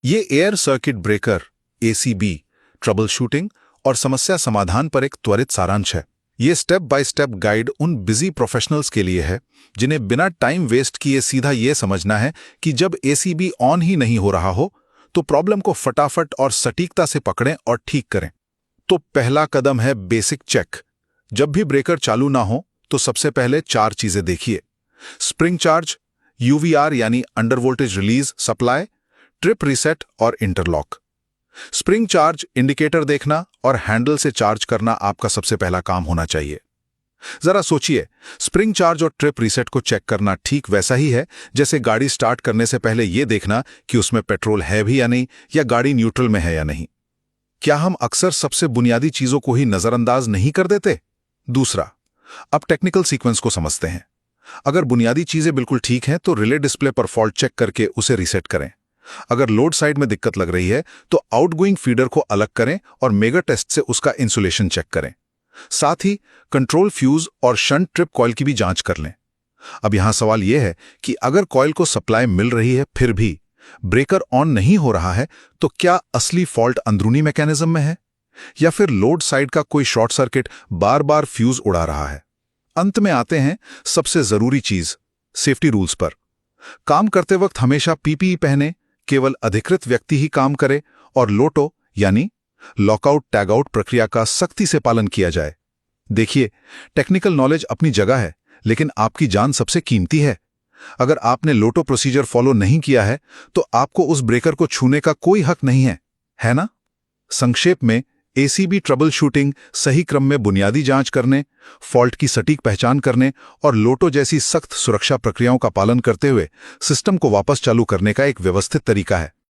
ये air circuit breaker ACB trouble shooting और समस्या समाधान पर एक त्वरित सारांश है। ये स्टेप बाय स्टेप गाइड उन बिजी प्रोफेशनल्स के लिए है जिन्हें बिना टाइम वेस्ट किए सीधा ये समझना है कि जब एसीबी ऑन ही नहीं हो रहा हो तो प्रॉब्लम को फटाफट और सटीकता से पकड़ें और ठीक करें। तो पहला कदम है बेसिक चेक। जब भी ब्रेकर चालू ना हो तो सबसे पहले 4 चीजें देखिए: स्प्रिंग चार्ज, यूवीआर यानी under voltage release supply, trip reset और इंटरलॉक। स्प्रिंग चार्ज इंडिकेटर देखना और हैंडल से चार्ज करना आपका सबसे पहला काम होना चाहिए। जरा सोचिए, स्प्रिंग चार्ज और ट्रिप रीसेट को चेक करना ठीक वैसा ही है जैसे गाड़ी स्टार्ट करने से पहले यह देखना कि उसमें पेट्रोल है भी या नहीं, या गाड़ी न्यूट्रल में है या नहीं। क्या हम अक्सर सबसे बुनियादी चीजों को ही नजरअंदाज नहीं कर देते? दूसरा, अब टेक्निकल सीक्वेंस को समझते हैं। अगर बुनियादी चीजें बिल्कुल ठीक हैं तो रिले डिस्प्ले पर फॉल्ट चेक करके उसे रीसेट करें। अगर लोड साइड में दिक्कत लग रही है तो आउटगोइंग फीडर को अलग करें और मेगा टेस्ट से उसका इंसुलेशन चेक करें। साथ ही कंट्रोल फ्यूज और शंट ट्रिप कॉइल की भी जांच कर लें। अब यहां सवाल यह है कि अगर कॉइल को सप्लाई मिल रही है फिर भी ब्रेकर ऑन नहीं हो रहा है तो क्या असली फॉल्ट अंदरूनी मैकेनिज्म में है, या फिर लोड साइड का कोई शॉर्ट सर्किट बार बार फ्यूज उड़ा रहा है? अंत में आते हैं सबसे जरूरी चीज, सेफ्टी रूल्स पर। काम करते वक्त हमेशा पीपीई पहने, केवल अधिकृत व्यक्ति ही काम करे और लोटो यानी लॉकआउट टैगआउट प्रक्रिया का सख्ती से पालन किया जाए। देखिए, टेक्निकल नॉलेज अपनी जगह है, लेकिन आपकी जान सबसे कीमती है। अगर आपने लोटो प्रोसीजर फॉलो नहीं किया है तो आपको उस ब्रेकर को छूने का कोई हक नहीं है ना? संक्षेप में, एसीबी ट्रबल शूटिंग सही क्रम में बुनियादी जांच करने, फॉल्ट की सटीक पहचान करने और लोटो जैसी सख्त सुरक्षा प्रक्रियाओं का पालन करते हुए सिस्टम को वापस चालू करने का एक व्यवस्थित तरीका है।